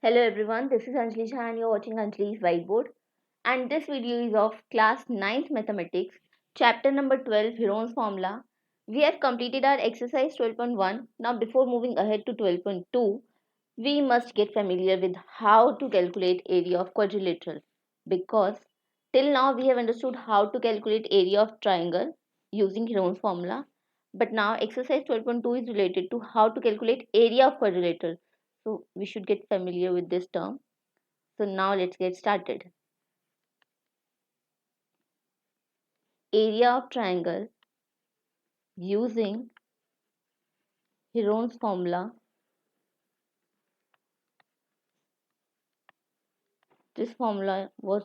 Hello everyone, this is Anjali Shah and you're watching Anjali's Whiteboard. And this video is of class 9th Mathematics, chapter number 12, Heron's Formula. We have completed our exercise 12.1. Now before moving ahead to 12.2, we must get familiar with how to calculate area of quadrilateral. Because till now we have understood how to calculate area of triangle using Heron's Formula. But now exercise 12.2 is related to how to calculate area of quadrilateral. So we should get familiar with this term. So now let's get started. Area of triangle using Heron's formula. This formula was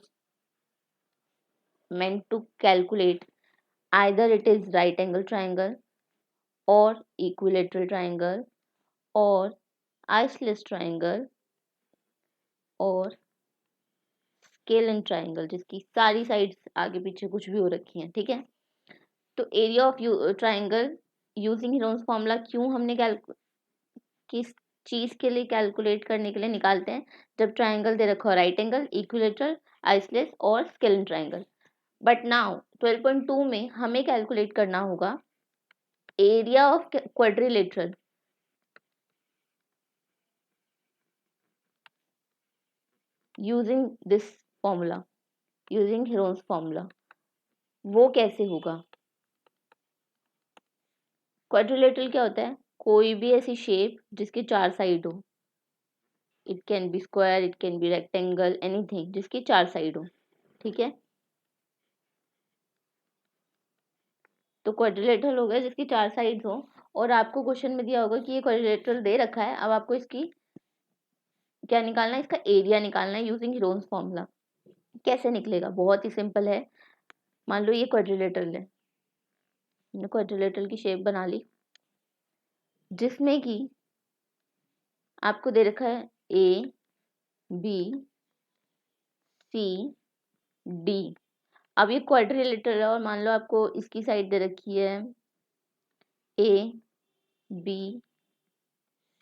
meant to calculate either it is right angle triangle or equilateral triangle or isosceles triangle और scalene triangle जिसकी सारी sides आगे पीछे कुछ भी हो रखी हैं, ठीक है। तो area of triangle using Heron's formula क्यों हमने किस चीज के लिए कैलकुलेट करने के लिए निकालते हैं, जब ट्राइंगल दे रखा हो राइट एंगल, इक्विलेटरल, आइसोसेलेस और स्केलन ट्राइंगल। बट नाउ 12.2 में हमें कैलकुलेट करना होगा area of quadrilateral using this formula, using Heron's formula. वो कैसे होगा? क्वाड्रिलेटरल क्या होता है? कोई भी ऐसी शेप जिसके 4 साइड हो। It can be square, it can be rectangle, anything जिसकी 4 साइड हो, ठीक है। तो क्वाड्रिलेटरल हो गया जिसकी 4 साइड्स हो और आपको क्वेश्चन में दिया होगा कि ये क्वाड्रिलेटरल दे रखा है। अब आपको इसकी क्या निकालना है? इसका एरिया निकालना है यूजिंग हीरोन्स फॉर्मूला। कैसे निकलेगा? बहुत ही सिंपल है। मान लो ये क्वाड्रिलेटरल है, मैंने क्वाड्रिलेटरल की शेप बना ली जिसमें कि आपको दे रखा है ए बी सी डी। अब ये क्वाड्रिलेटरल है और मान लो आपको इसकी साइड दे रखी है ए बी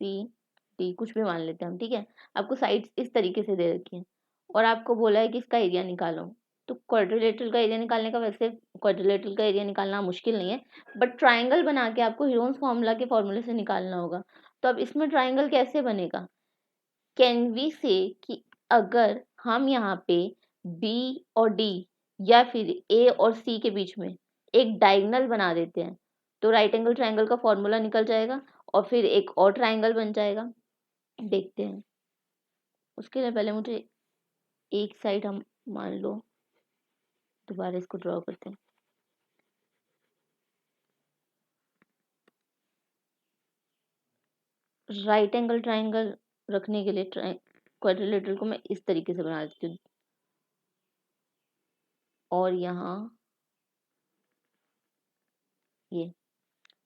सी डी, कुछ भी मान लेते हैं हम, ठीक है। आपको साइड्स इस तरीके से दे रखी है और आपको बोला है कि इसका एरिया निकालो। तो क्वाड्रिलेटरल का एरिया निकालने का, वैसे क्वाड्रिलेटरल का एरिया निकालना मुश्किल नहीं है, बट ट्राइंगल बना के आपको हीरोन्स फॉर्मूला के फॉर्मूले से निकालना होगा। तो अब इसमें ट्राइंगल कैसे बनेगा? कैन वी से कि अगर हम यहाँ पे बी और डी या फिर ए और सी के बीच में एक डायगोनल बना देते हैं तो राइट एंगल ट्राइंगल का फॉर्मूला निकल जाएगा और फिर एक और ट्राइंगल बन जाएगा। देखते हैं। उसके लिए पहले मुझे एक साइड हम मान लो दोबारा इसको ड्रॉ करते हैं। राइट एंगल ट्राइंगल रखने के लिए क्वाड्रिलेटरल को मैं इस तरीके से बना देती हूँ और यहाँ ये,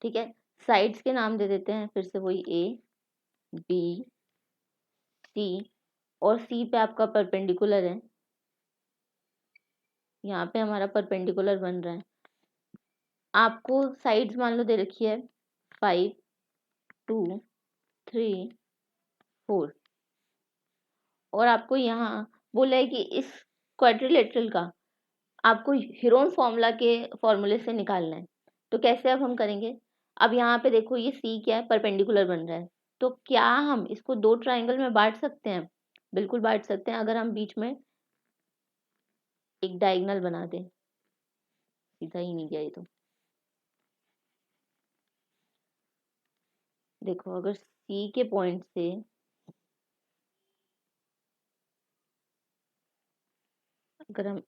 ठीक है। साइड्स के नाम दे देते हैं फिर से वही ए बी सी, और सी पे आपका परपेंडिकुलर है, यहाँ पे हमारा परपेंडिकुलर बन रहा है। आपको साइड्स मान लो दे रखी है 5 2 3 4 और आपको यहाँ बोला है कि इस क्वाड्रिलेटरल का आपको हीरोन्स फॉर्मूला के फॉर्मूले से निकालना है। तो कैसे अब हम करेंगे? अब यहाँ पे देखो ये सी क्या है, परपेंडिकुलर बन रहा है। तो क्या हम इसको 2 ट्राइंगल में बांट सकते हैं? बिल्कुल बांट सकते हैं, अगर हम बीच में एक डायगोनल बना दें। सीधा ही नहीं गया ये तो। देखो अगर सी के पॉइंट से अगर हम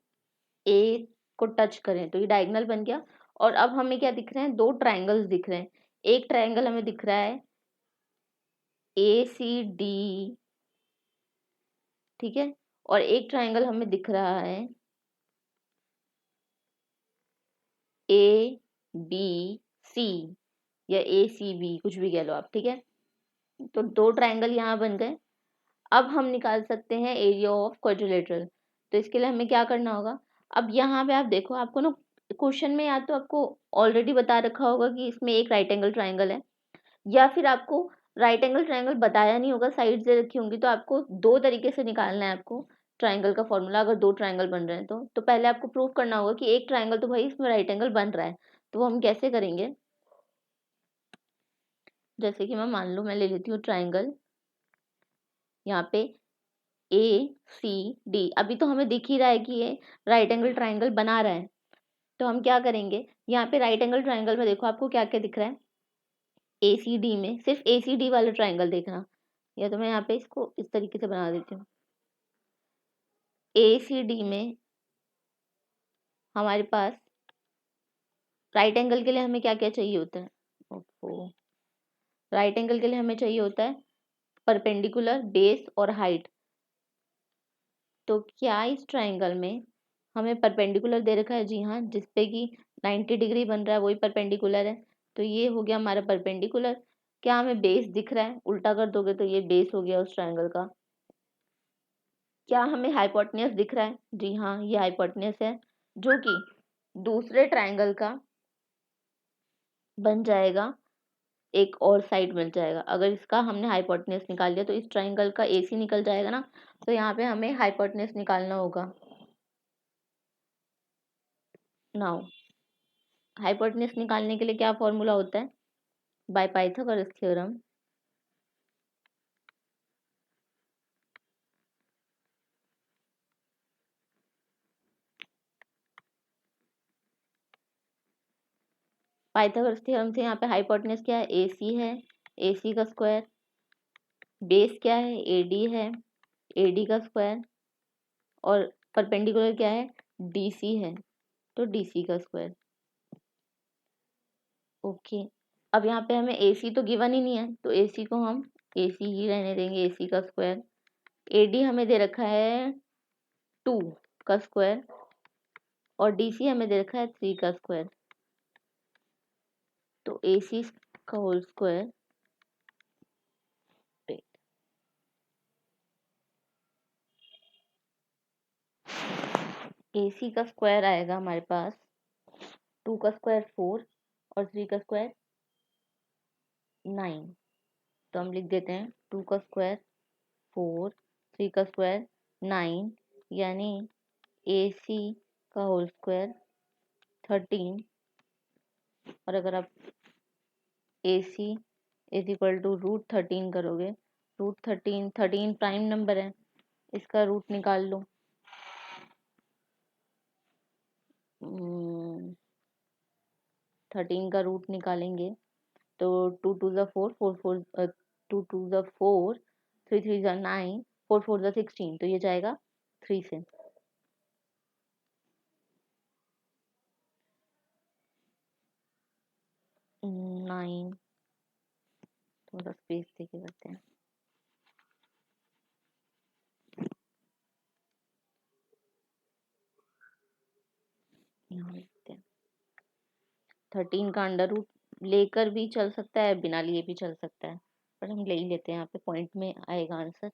ए को टच करें तो ये डायगोनल बन गया और अब हमें क्या दिख रहे हैं? 2 ट्राइंगल्स दिख रहे हैं। एक ट्राइंगल हमें दिख रहा है ए सी डी, ठीक है, और एक ट्राइंगल हमें दिख रहा है ए बी सी या ए सी बी, कुछ भी कह लो आप, ठीक है। तो 2 ट्राइंगल यहाँ बन गए। अब हम निकाल सकते हैं एरिया ऑफ क्वाड्रिलेटरल। तो इसके लिए हमें क्या करना होगा? अब यहाँ पे आप देखो, आपको ना क्वेश्चन में या तो आपको ऑलरेडी बता रखा होगा कि इसमें एक राइट एंगल ट्राइंगल है, या फिर आपको राइट एंगल ट्राइंगल बताया नहीं होगा, साइड से रखी होंगी, तो आपको दो तरीके से निकालना है आपको ट्राइंगल का फॉर्मूला। अगर दो ट्राइंगल बन रहे हैं तो पहले आपको प्रूव करना होगा कि एक ट्राइंगल तो भाई इसमें राइट एंगल बन रहा है। तो वो हम कैसे करेंगे, जैसे कि मैं मान लो मैं ले लेती हूँ ट्राइंगल, यहाँ पे ACD, अभी तो हमें दिख ही रहा है कि ये राइट एंगल ट्राइंगल बना रहा है। तो हम क्या करेंगे, यहाँ पे राइट एंगल ट्राइंगल में देखो आपको क्या क्या दिख रहा है, ACD में सिर्फ ACD वाला ट्राइंगल देखना, या तो मैं यहाँ पे इसको इस तरीके से बना देती हूँ। ACD में हमारे पास राइट एंगल के लिए हमें क्या क्या चाहिए होता है, ओहो, राइट एंगल के लिए हमें चाहिए होता है परपेंडिकुलर, बेस और हाइट। तो क्या इस ट्राइंगल में हमें परपेंडिकुलर दे रखा है, जी हाँ, जिसपे कि 90 डिग्री बन रहा है वही परपेंडिकुलर है, तो ये हो गया हमारा परपेंडिकुलर। क्या हमें बेस दिख रहा है, उल्टा कर दोगे तो ये बेस हो गया उस ट्राइंगल का। क्या हमें हाइपोटेन्यूस दिख रहा है, जी हाँ, ये हाइपोटेन्यूस है, जो कि दूसरे ट्राइंगल का बन जाएगा, एक और साइड मिल जाएगा। अगर इसका हमने हाइपोटेन्यूस निकाल लिया तो इस ट्राइंगल का AC निकल जाएगा ना, तो यहाँ पे हमें हाइपोटेन्यूस निकालना होगा। नाउ हाइपोटेन्यूस निकालने के लिए क्या फॉर्मूला होता है, bye Pythagoras theorem. Pythagoras theorem से यहाँ पे हाइपोटेन्यूस क्या है, AC है, AC का स्क्वायर, बेस क्या है, AD है, AD का स्क्वायर, और परपेंडिकुलर क्या है, DC है, तो DC का स्क्वायर। ओके, अब यहाँ पे हमें AC तो गिवन ही नहीं है, तो AC को हम AC ही रहने देंगे, AC का स्क्वायर। AD हमें दे रखा है 2 का स्क्वायर, और DC हमें दे रखा है 3 का स्क्वायर, तो AC का होल स्क्वायर, AC का स्क्वायर आएगा हमारे पास 2 का स्क्वायर 4 और 3 का स्क्वायर 9। तो हम लिख देते हैं 2 का स्क्वायर 4, 3 का स्क्वायर 9, यानी AC का होल स्क्वायर 13। और अगर आप AC इज इक्वल टू √13 करोगे, √13 प्राइम नंबर है, इसका रूट निकाल लो। 13 का रूट निकालेंगे तो 2 2 ज़ा 4, 4 4 2 2 ज़ा 4, 3 3 ज़ा 9, 4 4 ज़ा 16, तो ये जाएगा 3 से। नाइन, थोड़ा स्पेस देके करते हैं, यहाँ लिखते हैं 13 का अंडर रूट लेकर भी चल सकता है, बिना लिए भी चल सकता है, पर हम ले ही लेते हैं, यहाँ पे पॉइंट में आएगा आंसर।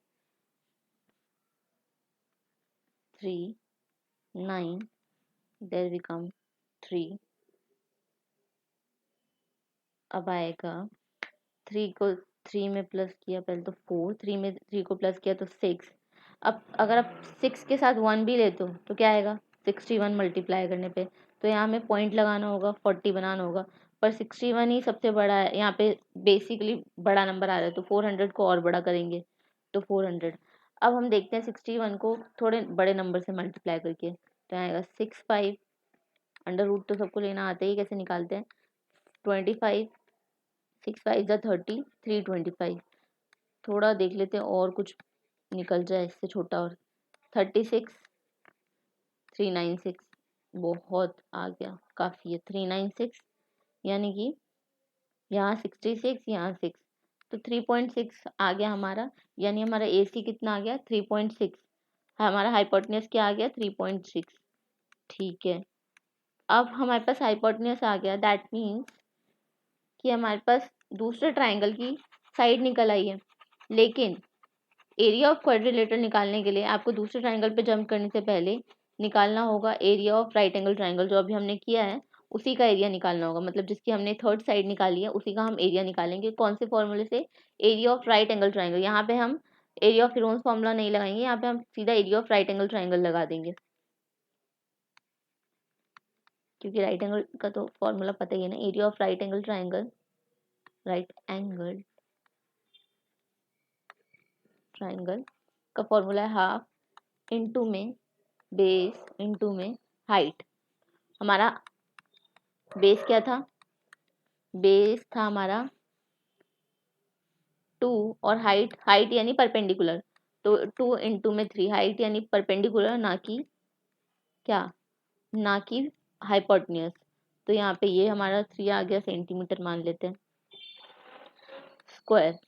3 9 देयर बिकम 3, अब आएगा 3 को 3 में प्लस किया पहले तो 4, 3 में 3 को प्लस किया तो 6। अब अगर आप 6 के साथ 1 भी लेते हो तो क्या आएगा, 61 मल्टीप्लाई करने पे, तो यहाँ हमें पॉइंट लगाना होगा, 40 बनाना होगा, पर 61 ही सबसे बड़ा है यहाँ पे, बेसिकली बड़ा नंबर आ रहा है, तो 400 को और बड़ा करेंगे तो 400। अब हम देखते हैं 61 को थोड़े बड़े नंबर से मल्टीप्लाई करके, तो आएगा 65, अंडर रूट तो सबको लेना आता ही, कैसे निकालते हैं, 25, 6 5 ज़ा 30, 325, थोड़ा देख लेते हैं और कुछ निकल जाए इससे छोटा, और 36, 396, बहुत आ गया, काफ़ी है 396, यानी कि यहाँ 66, यहाँ 6, तो 3.6 आ गया हमारा, यानी हमारा AC कितना आ गया, 3.6, हमारा हाइपोटेन्यूस क्या आ गया, 3.6। ठीक है, अब हमारे पास हाइपोटेन्यूस आ गया, दैट मीन्स कि हमारे पास दूसरे ट्राइंगल की साइड निकल आई है, लेकिन एरिया ऑफ क्वाड्रिलेटरल निकालने के लिए आपको दूसरे ट्राइंगल पे जंप करने से पहले निकालना होगा area of right angle triangle, जो अभी हमने किया है उसी का एरिया निकालना होगा, मतलब जिसकी हमने थर्ड साइड निकाली है उसी का हम एरिया निकालेंगे। कौन से फॉर्मूले से? Area of right angle triangle. यहाँ पे हम एरिया ऑफ हिरोन्स फॉर्मूला नहीं लगाएंगे, यहाँ पे हम सीधा area of right angle triangle लगा देंगे, क्योंकि राइट एंगल का तो फॉर्मूला पता ही है ना, area of right angle triangle, right angle triangle का फॉर्मूला है हाफ इंटू में बेस इंटू में हाइट। हमारा बेस क्या था? बेस था हमारा 2 और हाइट यानी परपेंडिकुलर, तो 2 इंटू में 3, हाइट यानी परपेंडिकुलर ना कि क्या, ना कि हाइपोटेन्यूज। तो यहाँ पे ये हमारा 3 आ गया सेंटीमीटर मान लेते हैं स्क्वायर।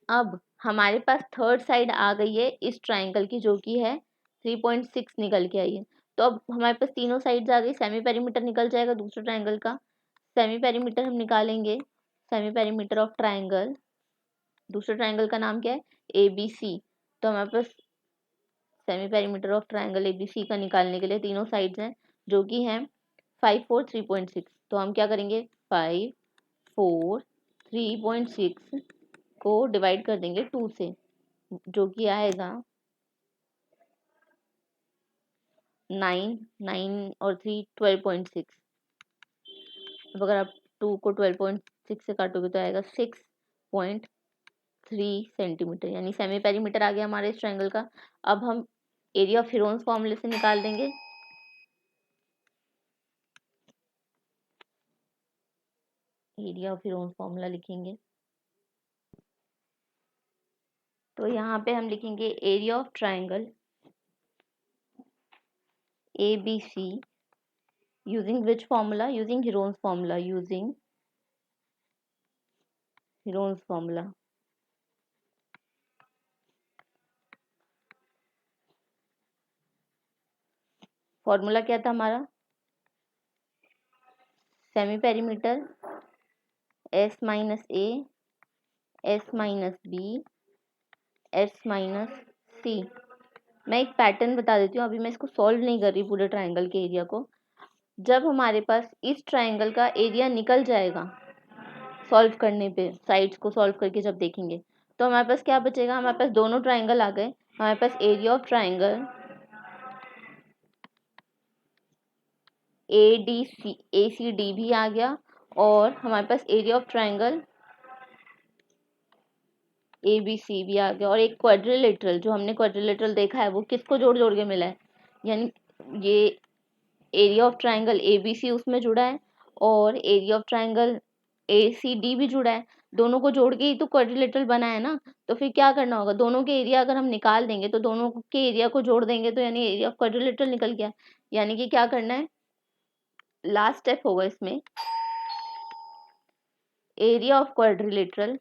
अब हमारे पास थर्ड साइड आ गई है इस ट्राइंगल की, जो कि है 3.6 निकल के आई है। तो अब हमारे पास तीनों साइड्स आ गई, सेमी पेरीमीटर निकल जाएगा दूसरे ट्राइंगल का। सेमी पेरीमीटर हम निकालेंगे, सेमी पेरीमीटर ऑफ ट्राइंगल, दूसरे ट्राइंगल का नाम क्या है? ABC। तो हमारे पास semi perimeter of triangle ABC का निकालने के लिए तीनों साइड्स हैं, जो कि हैं 5 4 3.6। तो हम क्या करेंगे, 5 4 3.6 को डिवाइड कर देंगे 2 से, जो कि आएगा 9 9 और 3 12.6। अब अगर आप 2 को 12.6 से काटोगे तो आएगा 6.3 सेंटीमीटर, यानी सेमी पेरीमीटर आ गया हमारे इस ट्रायंगल का। अब हम एरिया ऑफ हिरोन्स फॉर्मूले से निकाल देंगे। एरिया ऑफ हिरोन्स फॉर्मूला लिखेंगे, तो यहाँ पे हम लिखेंगे area of triangle ABC using which formula? Using Heron's formula, using Heron's formula। Formula क्या था हमारा? Semi perimeter S minus A, S minus B, S minus C। मैं एक पैटर्न बता देती हूँ, अभी मैं इसको सॉल्व नहीं कर रही पूरे ट्राइंगल के एरिया को। जब हमारे पास इस ट्राइंगल का एरिया निकल जाएगा सॉल्व करने पे, साइड्स को सॉल्व करके जब देखेंगे, तो हमारे पास क्या बचेगा? हमारे पास दोनों ट्राइंगल आ गए। हमारे पास एरिया ऑफ ट्राइंगल ACD भी आ गया, और हमारे पास एरिया ऑफ ट्राइंगल ABC भी आ गया, और एक क्वाड्रिलेटरल, जो हमने क्वाड्रिलेटरल देखा है वो किसको जोड़ जोड़ के मिला है, यानी ये एरिया ऑफ ट्राइंगल ABC उसमें जुड़ा है और एरिया ऑफ ट्राइंगल ACD भी जुड़ा है। दोनों को जोड़ के ही तो क्वाड्रिलेटरल बना है ना। तो फिर क्या करना होगा, दोनों के एरिया अगर हम निकाल देंगे तो दोनों के एरिया को जोड़ देंगे, तो यानी एरिया ऑफ क्वाड्रिलेटरल निकल गया। यानी कि क्या करना है, लास्ट स्टेप होगा इसमें, एरिया ऑफ क्वाड्रिलेटरल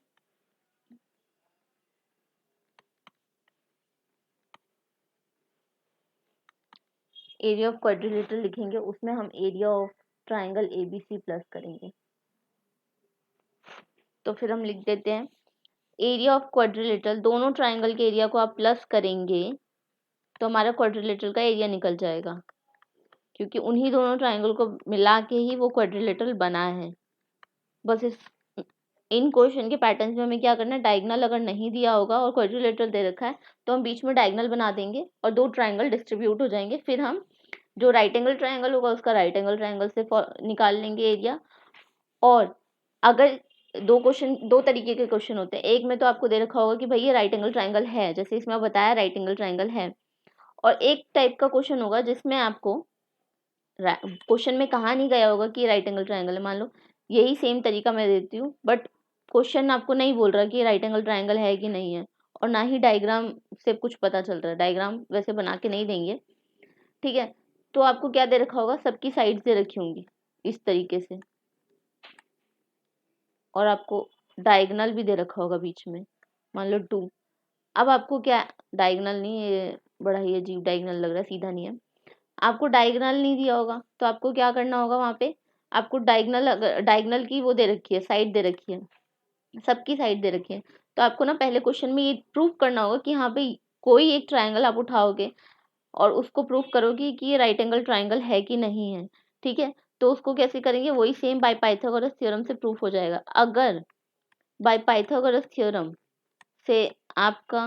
लिखेंगे, उसमें हम area of triangle ABC plus करेंगे। तो फिर हम लिख देते हैं एरिया ऑफ क्वाड्रिलेटरल, दोनों ट्राइंगल के एरिया को आप प्लस करेंगे तो हमारा क्वाड्रिलेटरल का एरिया निकल जाएगा, क्योंकि उन्हीं दोनों ट्राइंगल को मिला के ही वो क्वाड्रिलेटरल बना है। बस इन क्वेश्चन के पैटर्न में हमें क्या करना है, डायगोनल अगर नहीं दिया होगा और क्वाड्रिलेटरल दे रखा है तो हम बीच में डायगोनल बना देंगे और दो ट्राइंगल डिस्ट्रीब्यूट हो जाएंगे। फिर हम जो राइट एंगल ट्राइंगल होगा उसका राइट एंगल ट्राइंगल से निकाल लेंगे एरिया। और अगर दो तरीके के क्वेश्चन होते हैं, एक में तो आपको दे रखा होगा कि भाई ये राइट एंगल ट्राइंगल है, जैसे इसमें बताया राइट एंगल ट्राइंगल है, और एक टाइप का क्वेश्चन होगा जिसमें आपको क्वेश्चन में कहा नहीं गया होगा कि राइट एंगल ट्राइंगल है। मान लो यही सेम तरीका मैं देती हूँ, बट क्वेश्चन आपको नहीं बोल रहा कि राइट एंगल ट्राइंगल है कि नहीं है, और ना ही डायग्राम से कुछ पता चल रहा है, डायग्राम वैसे बना के नहीं देंगे, ठीक है। तो आपको क्या दे रखा होगा, सबकी साइड दे रखी होंगी इस तरीके से, और आपको डायगोनल भी दे रखा होगा बीच में, मान लो 2। अब आपको क्या, डायगोनल नहीं, ये बड़ा ही अजीब डायगोनल लग रहा है, सीधा नहीं है। आपको डायगोनल नहीं दिया होगा तो आपको क्या करना होगा, वहाँ पे आपको डायगोनल की वो दे रखी है, साइड दे रखी है, सबकी साइड दे रखी है। तो आपको ना पहले क्वेश्चन में ये प्रूव करना होगा कि यहाँ पे कोई एक ट्राइंगल आप उठाओगे और उसको प्रूव करोगे कि ये राइट एंगल ट्राइंगल है कि नहीं है, ठीक है। तो उसको कैसे करेंगे, वही सेम बाय पाइथागोरस थ्योरम से प्रूफ हो जाएगा। अगर बाय पाइथागोरस थ्योरम से आपका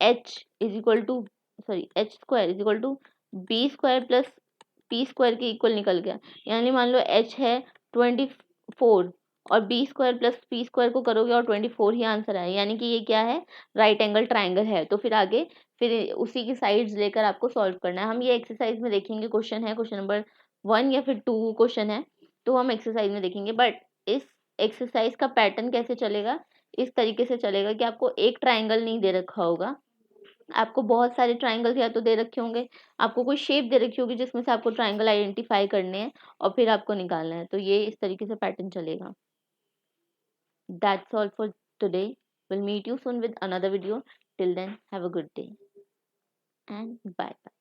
h is equal to H square is equal to B square plus P square के इक्वल निकल गया, यानी मान लो h है 24 और B square plus P square को करोगे और 24 ही आंसर आया, यानी कि ये क्या है, राइट एंगल ट्राइंगल है। तो फिर आगे फिर उसी की साइड्स लेकर आपको सॉल्व करना है। हम ये एक्सरसाइज में देखेंगे, क्वेश्चन है क्वेश्चन नंबर 1 या फिर 2 क्वेश्चन है, तो हम एक्सरसाइज में देखेंगे। बट इस एक्सरसाइज का पैटर्न कैसे चलेगा, इस तरीके से चलेगा कि आपको एक ट्राइंगल नहीं दे रखा होगा, आपको बहुत सारे ट्राइंगल्स या तो दे रखे होंगे, आपको कोई शेप दे रखी होगी जिसमें से आपको ट्राइंगल आइडेंटिफाई करने हैं और फिर आपको निकालना है। तो ये इस तरीके से पैटर्न चलेगा। That's all for today, will meet you soon with another video. Till then have a good day and bye bye.